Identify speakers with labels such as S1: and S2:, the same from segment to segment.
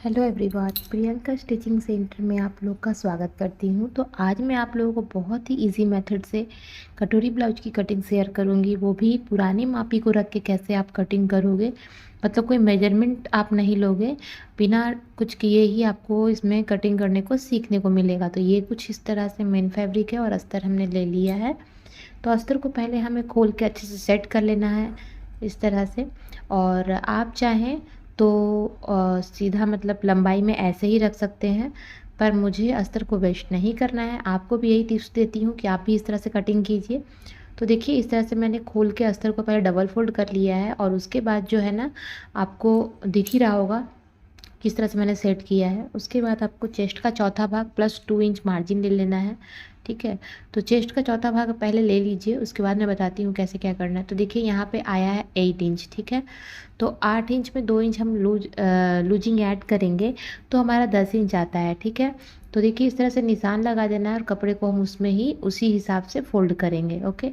S1: Hello everyone, Priyanka stitching centre में आप लोग का स्वागत करती हूँ। तो आज मैं आप लोगों को बहुत ही इजी मेथड से कटोरी ब्लाउज की कटिंग शेयर करूँगी, वो भी पुरानी मापी को रख के कैसे आप कटिंग करोगे। मतलब कोई मेजरमेंट आप नहीं लोगे, बिना कुछ किए ही आपको इसमें कटिंग करने को सीखने को मिलेगा। तो ये कुछ इस तरह से मेन फैब्रिक है और अस्तर हमने ले लिया है। तो अस्तर को पहले हमें खोल के अच्छे से सेट कर लेना है इस तरह से। और आप चाहें तो सीधा मतलब लंबाई में ऐसे ही रख सकते हैं, पर मुझे अस्तर को वेस्ट नहीं करना है। आपको भी यही टिप्स देती हूँ कि आप भी इस तरह से कटिंग कीजिए। तो देखिए इस तरह से मैंने खोल के अस्तर को पहले डबल फोल्ड कर लिया है और उसके बाद जो है ना, आपको दिख ही रहा होगा किस तरह से मैंने सेट किया है। उसके बाद आपको चेस्ट का चौथा भाग प्लस 2 इंच मार्जिन ले लेना है। ठीक है, तो चेस्ट का चौथा भाग पहले ले लीजिए, उसके बाद मैं बताती हूँ कैसे क्या करना है। तो देखिए यहाँ पे आया है 8 इंच। ठीक है, तो 8 इंच में 2 इंच हम लूजिंग ऐड करेंगे तो हमारा 10 इंच आता है। ठीक है, तो देखिए इस तरह से निशान लगा देना है और कपड़े को हम उसमें ही उसी हिसाब से फोल्ड करेंगे। ओके,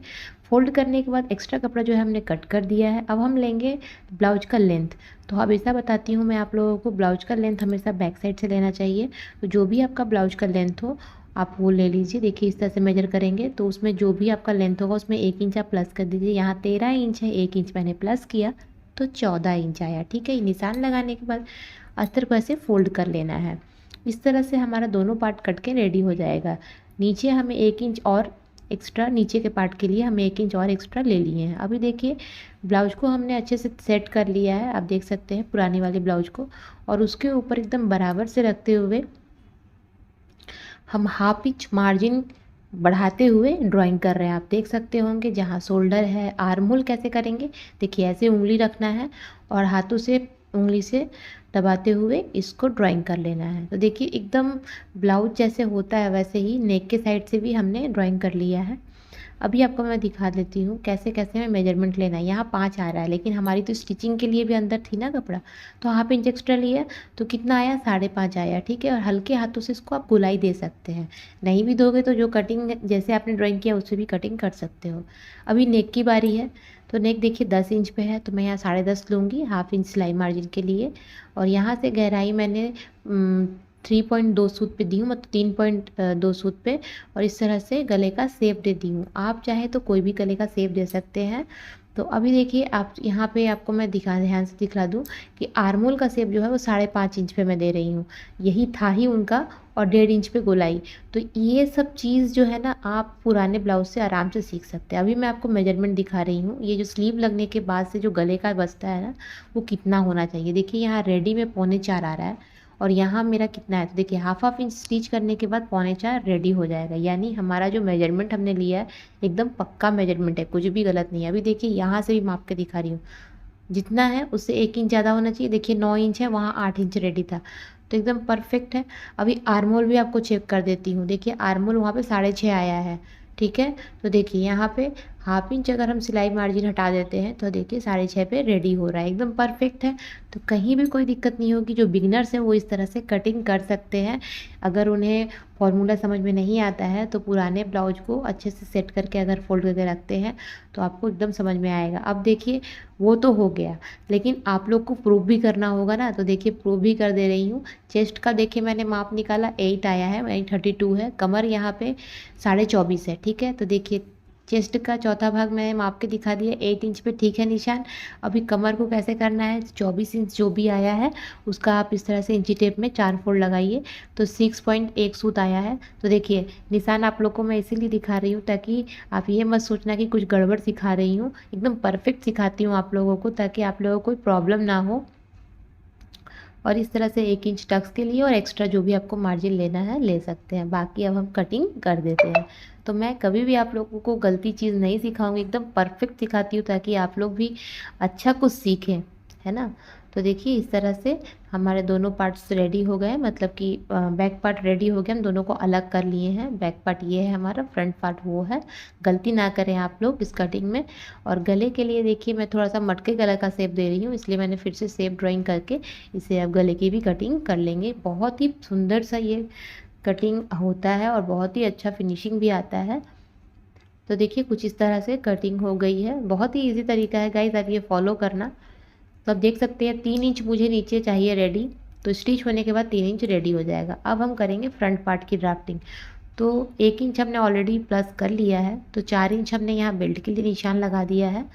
S1: फोल्ड करने के बाद एक्स्ट्रा कपड़ा जो है हमने कट कर दिया है। अब हम लेंगे ब्लाउज का लेंथ। तो अब ऐसा बताती हूँ मैं आप लोगों को, ब्लाउज का लेंथ हमेशा बैक साइड से लेना चाहिए। तो जो भी आपका ब्लाउज का लेंथ हो आप वो ले लीजिए। देखिए इस तरह से मेजर करेंगे तो उसमें जो भी आपका लेंथ होगा उसमें 1 इंच आप प्लस कर दीजिए। यहाँ 13 इंच है, 1 इंच मैंने प्लस किया तो 14 इंच आया। ठीक है, ये निशान लगाने के बाद अस्तर को ऐसे फोल्ड कर लेना है। इस तरह से हमारा दोनों पार्ट कट के रेडी हो जाएगा। नीचे हमें 1 इंच और एक्स्ट्रा, नीचे के पार्ट के लिए हम 1 इंच और एक्स्ट्रा ले लिए हैं। अभी देखिए ब्लाउज को हमने अच्छे से सेट कर लिया है, आप देख सकते हैं पुरानी वाले ब्लाउज को। और उसके ऊपर एकदम बराबर से रखते हुए हम हाफ इंच मार्जिन बढ़ाते हुए ड्राइंग कर रहे हैं। आप देख सकते होंगे जहाँ शोल्डर है। आर्म होल कैसे करेंगे, देखिए ऐसे उंगली रखना है और हाथों से उंगली से दबाते हुए इसको ड्राइंग कर लेना है। तो देखिए एकदम ब्लाउज जैसे होता है वैसे ही नेक के साइड से भी हमने ड्राइंग कर लिया है। अभी आपको मैं दिखा देती हूँ कैसे कैसे हमें मेजरमेंट लेना है। यहाँ 5 आ रहा है, लेकिन हमारी तो स्टिचिंग के लिए भी अंदर थी ना कपड़ा, तो हाफ इंच एक्स्ट्रा लिया तो कितना आया, 5.5 आया। ठीक है, और हल्के हाथों से इसको आप गुलाई दे सकते हैं। नहीं भी दोगे तो जो कटिंग जैसे आपने ड्राइंग किया उससे भी कटिंग कर सकते हो। अभी नेक की बारी है। तो नेक देखिए 10 इंच पे है, तो मैं यहाँ 10.5 लूँगी हाफ इंच सिलाई मार्जिन के लिए। और यहाँ से गहराई मैंने 3.2 सूत पे दी हूँ, मतलब 3.2 सूत पे। और इस तरह से गले का शेप दे दी हूँ। आप चाहे तो कोई भी गले का शेप दे सकते हैं। तो अभी देखिए आप यहाँ पे आपको मैं ध्यान से दिखला दूँ कि आर्मोल का शेप जो है वो 5.5 इंच पे मैं दे रही हूँ। यही था ही उनका, और 1.5 इंच पे गोलाई। तो ये सब चीज़ जो है ना आप पुराने ब्लाउज से आराम से सीख सकते हैं। अभी मैं आपको मेजरमेंट दिखा रही हूँ। ये जो स्लीव लगने के बाद से जो गले का बचता है ना, वो कितना होना चाहिए। देखिए यहाँ रेडी में 3.25 आ रहा है और यहाँ मेरा कितना है, तो देखिए हाफ इंच स्टिच करने के बाद 3.25 रेडी हो जाएगा। यानी हमारा जो मेजरमेंट हमने लिया है एकदम पक्का मेजरमेंट है, कुछ भी गलत नहीं है। अभी देखिए यहाँ से भी माप के दिखा रही हूँ, जितना है उससे 1 इंच ज़्यादा होना चाहिए। देखिए 9 इंच है, वहाँ 8 इंच रेडी था, तो एकदम परफेक्ट है। अभी आर्मोल भी आपको चेक कर देती हूँ। देखिए आर्मोल वहाँ पे 6.5 आया है। ठीक है, तो देखिए यहाँ पे हाफ इंच अगर हम सिलाई मार्जिन हटा देते हैं तो देखिए 6.5 पे रेडी हो रहा है, एकदम परफेक्ट है। तो कहीं भी कोई दिक्कत नहीं होगी। जो बिगिनर्स हैं वो इस तरह से कटिंग कर सकते हैं। अगर उन्हें फॉर्मूला समझ में नहीं आता है तो पुराने ब्लाउज को अच्छे से सेट करके अगर फोल्ड करके रखते हैं तो आपको एकदम समझ में आएगा। अब देखिए वो तो हो गया, लेकिन आप लोग को प्रूफ भी करना होगा ना। तो देखिए प्रूफ भी कर दे रही हूँ। चेस्ट का देखिए मैंने माप निकाला, 8 आया है, वहीं 32 है। कमर यहाँ पे 24.5 है। ठीक है, तो देखिए चेस्ट का चौथा भाग मैंने माप के दिखा दिया, 8 इंच पे ठीक है निशान। अभी कमर को कैसे करना है, 24 इंच जो भी आया है उसका आप इस तरह से इंची टेप में 4 फोल्ड लगाइए तो 6.1 सूत आया है। तो देखिए निशान आप लोग को मैं इसीलिए दिखा रही हूँ ताकि आप ये मत सोचना कि कुछ गड़बड़ सिखा रही हूँ। एकदम परफेक्ट सिखाती हूँ आप लोगों को, ताकि आप लोगों को कोई प्रॉब्लम ना हो। और इस तरह से 1 इंच टक्स के लिए और एक्स्ट्रा जो भी आपको मार्जिन लेना है ले सकते हैं। बाकी अब हम कटिंग कर देते हैं। तो मैं कभी भी आप लोगों को गलती चीज़ नहीं सिखाऊंगी, एकदम परफेक्ट सिखाती हूँ ताकि आप लोग भी अच्छा कुछ सीखें, है ना। तो देखिए इस तरह से हमारे दोनों पार्ट्स रेडी हो गए, मतलब कि बैक पार्ट रेडी हो गया। हम दोनों को अलग कर लिए हैं। बैक पार्ट ये है हमारा, फ्रंट पार्ट वो है। गलती ना करें आप लोग इस कटिंग में। और गले के लिए देखिए मैं थोड़ा सा मटके गला का शेप दे रही हूँ, इसलिए मैंने फिर से शेप ड्राइंग करके इसे अब गले की भी कटिंग कर लेंगे। बहुत ही सुंदर सा ये कटिंग होता है और बहुत ही अच्छा फिनिशिंग भी आता है। तो देखिए कुछ इस तरह से कटिंग हो गई है। बहुत ही इजी तरीका है गाइस, आप ये फॉलो करना। तो आप देख सकते हैं 3 इंच मुझे नीचे चाहिए रेडी। तो स्टिच होने के बाद 3 इंच रेडी हो जाएगा। अब हम करेंगे फ्रंट पार्ट की ड्राफ्टिंग। तो 1 इंच हमने ऑलरेडी प्लस कर लिया है, तो 4 इंच हमने यहाँ बेल्ट के लिए निशान लगा दिया है।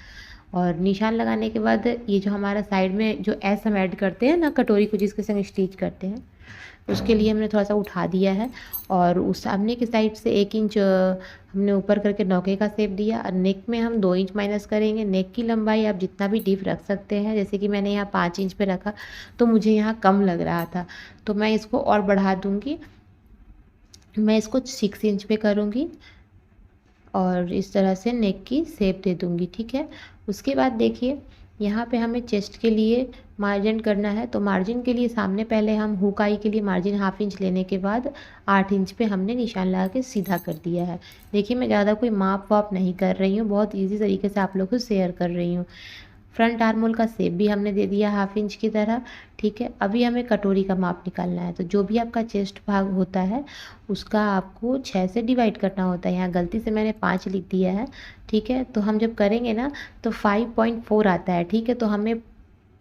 S1: और निशान लगाने के बाद ये जो हमारा साइड में जो एस हम ऐड करते हैं ना कटोरी को जिसके संग स्टिच करते हैं, उसके लिए हमने थोड़ा सा उठा दिया है। और उस सामने की साइड से 1 इंच हमने ऊपर करके नौके का शेप दिया। और नेक में हम 2 इंच माइनस करेंगे। नेक की लंबाई आप जितना भी डीप रख सकते हैं, जैसे कि मैंने यहाँ 5 इंच पे रखा तो मुझे यहाँ कम लग रहा था, तो मैं इसको और बढ़ा दूँगी। मैं इसको 6 इंच पे करूँगी और इस तरह से नेक की शेप दे दूँगी, ठीक है। उसके बाद देखिए यहाँ पे हमें चेस्ट के लिए मार्जिन करना है, तो मार्जिन के लिए सामने पहले हम हुक आई के लिए मार्जिन 1/2 इंच लेने के बाद 8 इंच पे हमने निशान लगा के सीधा कर दिया है। देखिए मैं ज़्यादा कोई माप वाप नहीं कर रही हूँ, बहुत ईजी तरीके से आप लोग को शेयर कर रही हूँ। फ्रंट आर्म होल का शेप भी हमने दे दिया 1/2 इंच की तरह, ठीक है। अभी हमें कटोरी का माप निकालना है, तो जो भी आपका चेस्ट भाग होता है उसका आपको 6 से डिवाइड करना होता है। यहाँ गलती से मैंने 5 लिख दिया है, ठीक है। तो हम जब करेंगे ना तो 5.4 आता है, ठीक है। तो हमें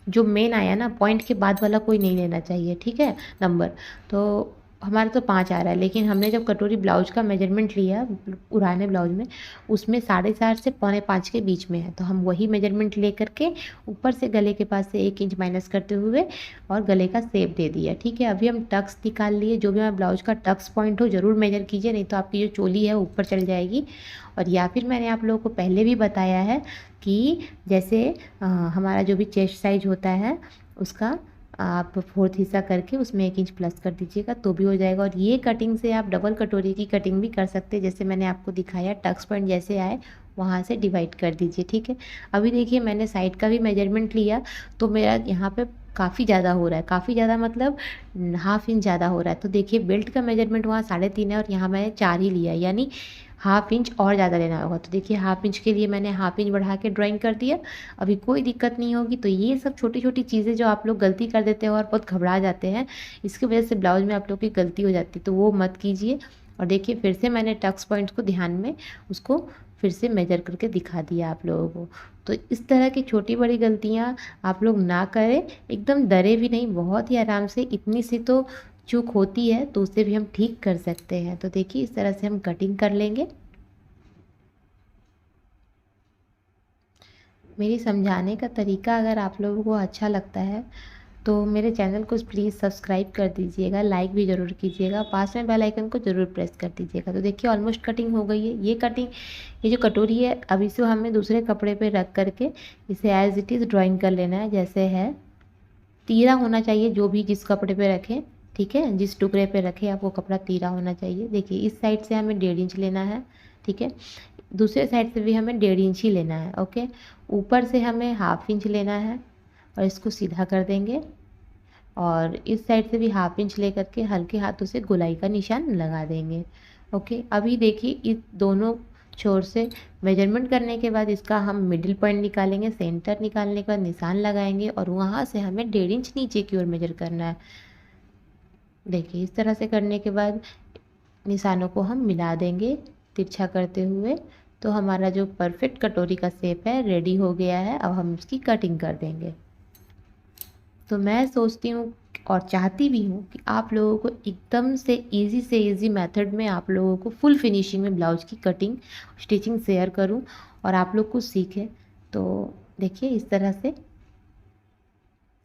S1: जो मेन आया ना पॉइंट के बाद वाला कोई नहीं लेना चाहिए, ठीक है नंबर। तो हमारा तो 5 आ रहा है, लेकिन हमने जब कटोरी ब्लाउज का मेजरमेंट लिया पुराने ब्लाउज में, उसमें 4.5 से 4.25 के बीच में है, तो हम वही मेजरमेंट ले करके ऊपर से गले के पास से 1 इंच माइनस करते हुए और गले का शेप दे दिया, ठीक है। अभी हम टक्स निकाल लिए। जो भी हमारे ब्लाउज का टक्स पॉइंट हो ज़रूर मेजर कीजिए, नहीं तो आपकी जो चोली है ऊपर चल जाएगी। और या फिर मैंने आप लोगों को पहले भी बताया है कि जैसे हमारा जो भी चेस्ट साइज होता है उसका आप 4th हिस्सा करके उसमें 1 इंच प्लस कर दीजिएगा तो भी हो जाएगा। और ये कटिंग से आप डबल कटोरी की कटिंग भी कर सकते हैं, जैसे मैंने आपको दिखाया। टक्स पॉइंट जैसे आए वहाँ से डिवाइड कर दीजिए, ठीक है। अभी देखिए मैंने साइड का भी मेजरमेंट लिया, तो मेरा यहाँ पे काफ़ी ज़्यादा हो रहा है। काफ़ी ज़्यादा मतलब 1/2 इंच ज़्यादा हो रहा है। तो देखिए बेल्ट का मेजरमेंट वहाँ 3.5 है और यहाँ मैंने 4 ही लिया, यानी 1/2 इंच और ज़्यादा लेना होगा। तो देखिए 1/2 इंच के लिए मैंने 1/2 इंच बढ़ा के ड्राइंग कर दिया। अभी कोई दिक्कत नहीं होगी। तो ये सब छोटी छोटी चीज़ें जो आप लोग गलती कर देते हैं और बहुत घबरा जाते हैं, इसकी वजह से ब्लाउज में आप लोग की गलती हो जाती है, तो वो मत कीजिए। और देखिए फिर से मैंने टक्स पॉइंट्स को ध्यान में उसको फिर से मेजर करके दिखा दिया आप लोगों को। तो इस तरह की छोटी बड़ी गलतियाँ आप लोग ना करें, एकदम डरे भी नहीं, बहुत ही आराम से। इतनी सी तो चूक होती है तो उसे भी हम ठीक कर सकते हैं। तो देखिए इस तरह से हम कटिंग कर लेंगे। मेरी समझाने का तरीका अगर आप लोगों को अच्छा लगता है तो मेरे चैनल को प्लीज़ सब्सक्राइब कर दीजिएगा, लाइक भी ज़रूर कीजिएगा, पास में बेल आइकन को ज़रूर प्रेस कर दीजिएगा। तो देखिए ऑलमोस्ट कटिंग हो गई है। ये कटिंग, ये जो कटोरी है, अब इसे हमें दूसरे कपड़े पे रख करके इसे एज इट इज़ ड्राइंग कर लेना है जैसे है। तीरा होना चाहिए जो भी जिस कपड़े पे रखें, ठीक है। जिस टुकड़े पे रखें आप वो कपड़ा तीरा होना चाहिए। देखिए इस साइड से हमें 1.5 इंच लेना है, ठीक है। दूसरे साइड से भी हमें 1.5 इंच ही लेना है, ओके। ऊपर से हमें 1/2 इंच लेना है और इसको सीधा कर देंगे। और इस साइड से भी 1/2 इंच ले करके हल्के हाथों से गोलाई का निशान लगा देंगे, ओके। अभी देखिए इस दोनों छोर से मेजरमेंट करने के बाद इसका हम मिडिल पॉइंट निकालेंगे। सेंटर निकालने के बाद निशान लगाएंगे और वहाँ से हमें 1.5 इंच नीचे की ओर मेजर करना है। देखिए इस तरह से करने के बाद निशानों को हम मिला देंगे तिरछा करते हुए। तो हमारा जो परफेक्ट कटोरी का शेप है रेडी हो गया है। अब हम इसकी कटिंग कर देंगे। तो मैं सोचती हूँ और चाहती भी हूँ कि आप लोगों को एकदम से इजी मेथड में आप लोगों को फुल फिनिशिंग में ब्लाउज की कटिंग स्टिचिंग शेयर करूँ और आप लोग कुछ सीखें। तो देखिए इस तरह से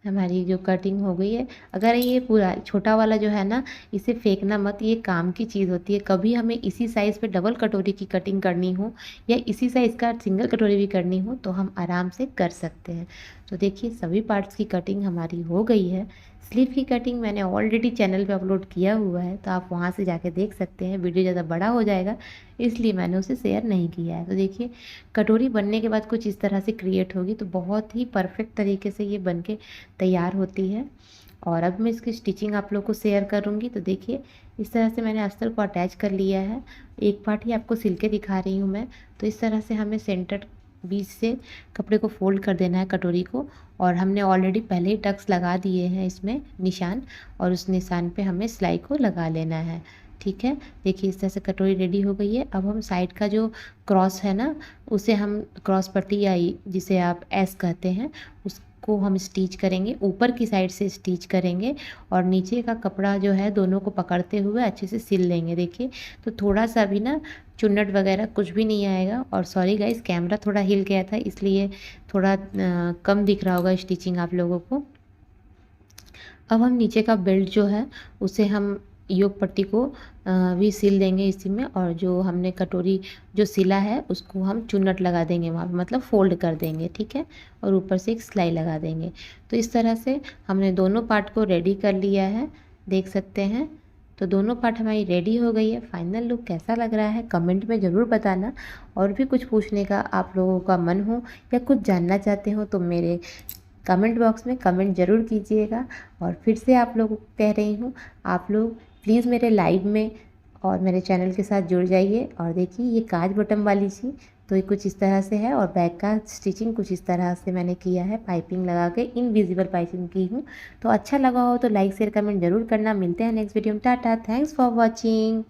S1: हमारी जो कटिंग हो गई है। अगर ये पूरा छोटा वाला जो है ना, इसे फेंकना मत, ये काम की चीज़ होती है। कभी हमें इसी साइज़ पे डबल कटोरी की कटिंग करनी हो या इसी साइज़ का सिंगल कटोरी भी करनी हो तो हम आराम से कर सकते हैं। तो देखिए सभी पार्ट्स की कटिंग हमारी हो गई है। स्लीव की कटिंग मैंने ऑलरेडी चैनल पे अपलोड किया हुआ है, तो आप वहाँ से जाके देख सकते हैं। वीडियो ज़्यादा बड़ा हो जाएगा इसलिए मैंने उसे शेयर नहीं किया है। तो देखिए कटोरी बनने के बाद कुछ इस तरह से क्रिएट होगी, तो बहुत ही परफेक्ट तरीके से ये बन के तैयार होती है। और अब मैं इसकी स्टिचिंग आप लोग को शेयर करूँगी। तो देखिए इस तरह से मैंने अस्तर को अटैच कर लिया है। एक पार्ट ही आपको सिल के दिखा रही हूँ मैं। तो इस तरह से हमें सेंटर बीच से कपड़े को फोल्ड कर देना है कटोरी को। और हमने ऑलरेडी पहले ही टक्स लगा दिए हैं इसमें निशान, और उस निशान पे हमें सिलाई को लगा लेना है, ठीक है। देखिए इस तरह से कटोरी रेडी हो गई है। अब हम साइड का जो क्रॉस है ना, उसे हम क्रॉस पट्टी या जिसे आप एस कहते हैं, उस को हम स्टिच करेंगे, ऊपर की साइड से स्टिच करेंगे और नीचे का कपड़ा जो है दोनों को पकड़ते हुए अच्छे से सिल लेंगे। देखिए तो थोड़ा सा भी ना चुन्नट वगैरह कुछ भी नहीं आएगा। और सॉरी गाइस, कैमरा थोड़ा हिल गया था इसलिए थोड़ा कम दिख रहा होगा स्टिचिंग आप लोगों को। अब हम नीचे का बेल्ट जो है उसे हम योक पट्टी को भी सिल देंगे इसी में, और जो हमने कटोरी जो सिला है उसको हम चुन्नट लगा देंगे वहाँ पे, मतलब फोल्ड कर देंगे, ठीक है। और ऊपर से एक सिलाई लगा देंगे। तो इस तरह से हमने दोनों पार्ट को रेडी कर लिया है, देख सकते हैं। तो दोनों पार्ट हमारी रेडी हो गई है। फाइनल लुक कैसा लग रहा है कमेंट में ज़रूर बताना। और भी कुछ पूछने का आप लोगों का मन हो या कुछ जानना चाहते हो तो मेरे कमेंट बॉक्स में कमेंट ज़रूर कीजिएगा। और फिर से आप लोगों को कह रही हूँ, आप लोग प्लीज़ मेरे लाइव में और मेरे चैनल के साथ जुड़ जाइए। और देखिए ये काज बटन वाली थी, तो ये कुछ इस तरह से है, और बैक का स्टिचिंग कुछ इस तरह से मैंने किया है, पाइपिंग लगा के इनविजिबल पाइपिंग की हूँ। तो अच्छा लगा हो तो लाइक शेयर कमेंट ज़रूर करना। मिलते हैं नेक्स्ट वीडियो में। Tata, thanks for watching.